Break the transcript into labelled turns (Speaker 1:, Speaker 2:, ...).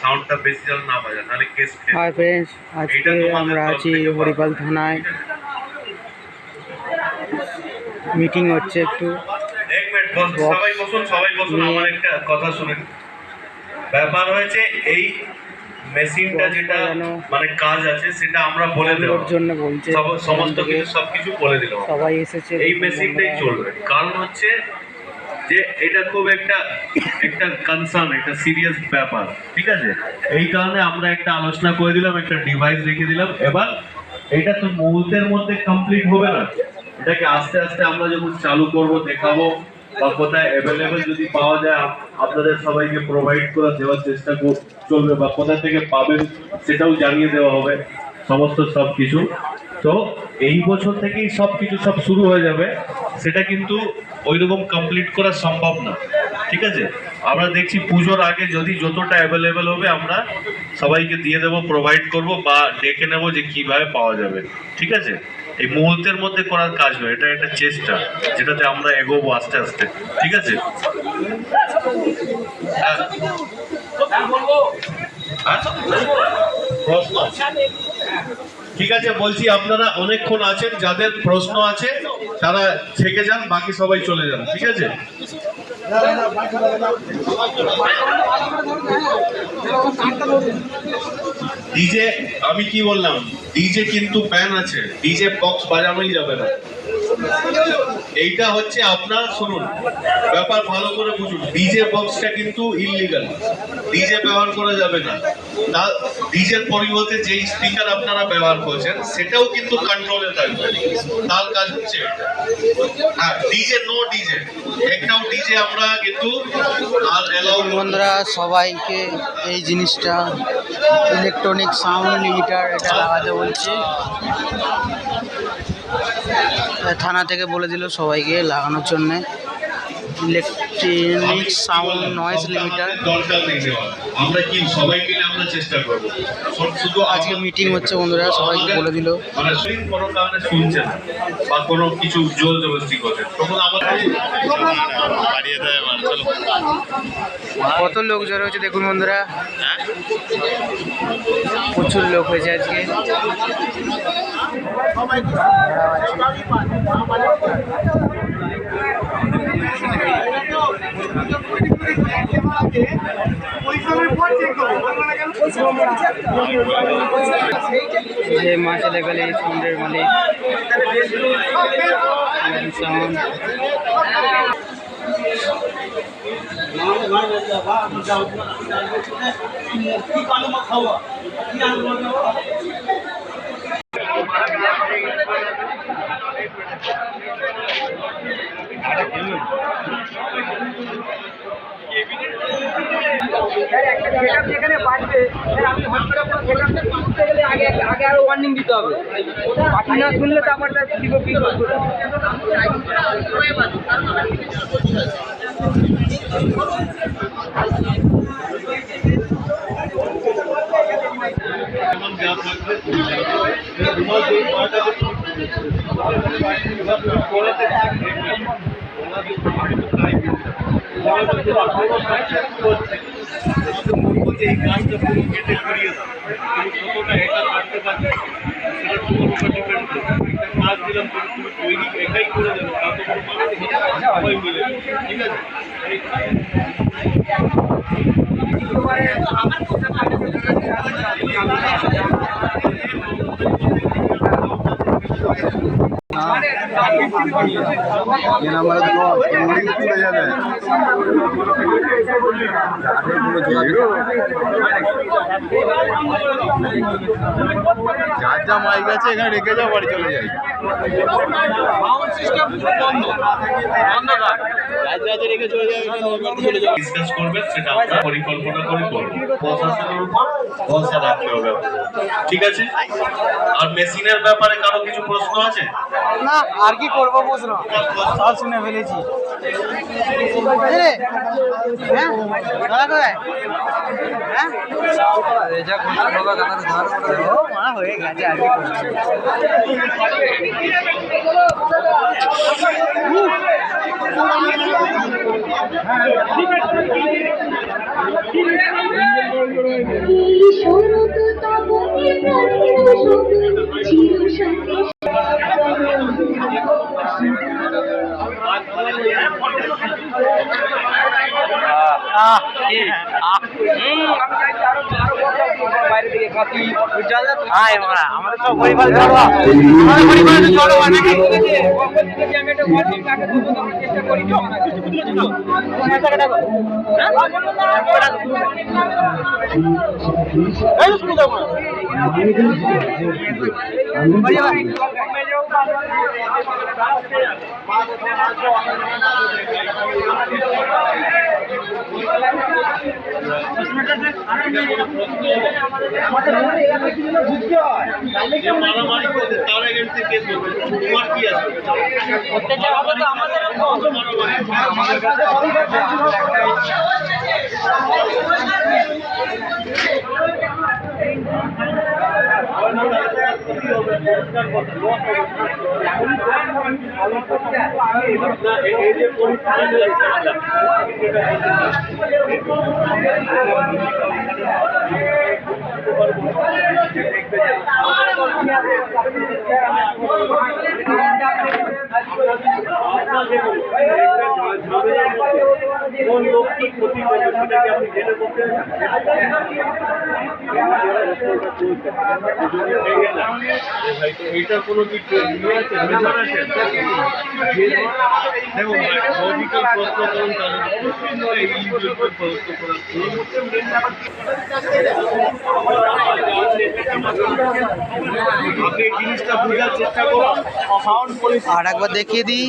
Speaker 1: সাউন্ডটা বেশি যেন না বাজে, নাহলে কেস।
Speaker 2: হাই ফ্রেন্ডস, আজকে আমরা আছি হরিপাল থানায়। মিটিং হচ্ছে একটু।
Speaker 1: এক মিনিট সবাই বসুন, সবাই বসুন। আমার একটা কথা শুনেন। ব্যাপার হয়েছে এই মেশিনটা যেটা মানে কাজ আছে সেটা আমরা বলে দেব
Speaker 2: জন্য বলছে,
Speaker 1: সমস্ত কিছু সবকিছু বলে দিলাম।
Speaker 2: সবাই এসেছে।
Speaker 1: এই মেশিনটাই চলবে, কারণ হচ্ছে যে এটা খুব একটা কনসার্ন, একটা সিরিয়াস ব্যাপার, ঠিক আছে? এই কারণে আমরা একটা আলোচনা করে দিলাম, একটা ডিভাইস রেখে দিলাম। এবার এটা তো মুহূর্তের মধ্যে কমপ্লিট হবে না, এটাকে আস্তে আস্তে আমরা যখন চালু করব দেখাবো, বা কোথায় অ্যাভেলেবেল যদি পাওয়া যায় আপনাদের সবাইকে প্রোভাইড করে দেওয়ার চেষ্টা চলবে, বা কোথা থেকে পাবেন সেটাও জানিয়ে দেওয়া হবে সমস্ত সব কিছু। তো এই বছর থেকেই সবকিছু সব শুরু হয়ে যাবে, সেটা কিন্তু ওইরকম কমপ্লিট করা সম্ভব না, ঠিক আছে? আমরা দেখছি পুজোর আগে যদি যতটা অ্যাভেলেবেল হবে আমরা সবাইকে দিয়ে দেবো, প্রোভাইড করব, বা ডেকে নেবো যে কিভাবে পাওয়া যাবে, ঠিক আছে? এই মুহূর্তের মধ্যে করার কাজ নয়, এটা একটা চেষ্টা যেটাতে আমরা এগোবো আস্তে আস্তে, ঠিক আছে? ঠিক আছে, বলছি আপনারা অনেকক্ষণ আছেন, যাদের প্রশ্ন আছে তারা থেকে যান, বাকি সবাই চলে যান, ঠিক আছে? ডিজে আমি কি বললাম, ডিজে কিন্তু ব্যান আছে, ডিজে বক্স বাজানোই যাবে না। এইটা হচ্ছে আপনার, শুনুন ব্যাপার ভালো করে বুঝুন, ডিজে বক্সটা কিন্তু ইললিগাল, ডিজে ব্যবহার করা যাবে না। তার ডিজের পরিবর্তে যে স্পিকার আপনারা ব্যবহার করছেন সেটাও কিন্তু কন্ট্রোলে থাকবে, তার কাজ হচ্ছে এটা। হ্যাঁ, ডিজে নো ডিজে, একটাও ডিজে আমরা কিন্তু আর এলাউ।
Speaker 2: বন্ধুরা সবাইকে এই জিনিসটা ইলেকট্রনিক সাউন্ড লিমিটার এটা লাগাতে বলছে, থানা থেকে বলে দিল সবাইকে লাগানোর জন্যে। ইলেকট্রনিক সাউন্ড নয়েজ লিমিটার
Speaker 1: দরকার নেই, আমরা কি সবাই মিলে আমরা চেষ্টা করব। শুধু
Speaker 2: আজকে মিটিং হচ্ছে বন্ধুরা, সবাইকে বলে দিল।
Speaker 1: মানে কোনো কারণে শুনছেন বা কোনো কিছু জোর জবরদস্তি করছেন তখন আমাদের বাড়িয়ে দেয়।
Speaker 2: কত লোক জড়ো হয়েছে দেখুন বন্ধুরা, প্রচুর লোক হয়েছে আজকে। যে মা চলে গেলে সাউন্ডের মালিক সাউন্ড।
Speaker 3: যেখানে বাড়বে আমি আগে আরো ওয়ার্নিং দিতে হবে, বাকি না শুনলে তো আমার
Speaker 1: এই কাজটা পুরো কেটে করিয়ে দাও, তুমি কতটা এটা কাটতে পারবে সেটা তোমার উপর ডিপেন্ড করবে। কাজ দিলাম তুমি তৈরি একাই করে দেবো, তাতে সবাই মিলে, ঠিক আছে?
Speaker 4: যার যা মাইক আছে এখানে রেখে যাও, বাড়ি চলে যাই।
Speaker 1: ডিসকাস করবেন, সেটা আমরা পরিকল্পনা করে করবো, প্রশাসনের উপর ভরসা রাখতে হবে, ঠিক আছে? আর মেশিনের ব্যাপারে কারো কিছু প্রশ্ন আছে?
Speaker 2: না, আর কি করবো প্রশ্ন, সব শুনে ফেলেছি। হয়ে গেছে আর কি।
Speaker 3: চাইছি আরো বড় বাইরে থেকে কাকি
Speaker 2: আমাদের সব পরিবার জড়ো
Speaker 3: আমি একটা ওয়ার্নিং কাকে দেবো আমরা চেষ্টা করি তো
Speaker 1: মারামারি করছে তার এগেন্সে কেস করবে তোমার কি আছে এই যে কোন লোকটি ক্ষতি করবে সেটাকে আপনি জেনে করতে এইটার কোনো কি ইয়ে আছে মেজার আছে দেখুন লজিক্যাল প্রশ্ন করুন আপনি এই জিনিসটা বোঝার চেষ্টা করুন সাউন্ড
Speaker 2: আর একবার দেখিয়ে দিই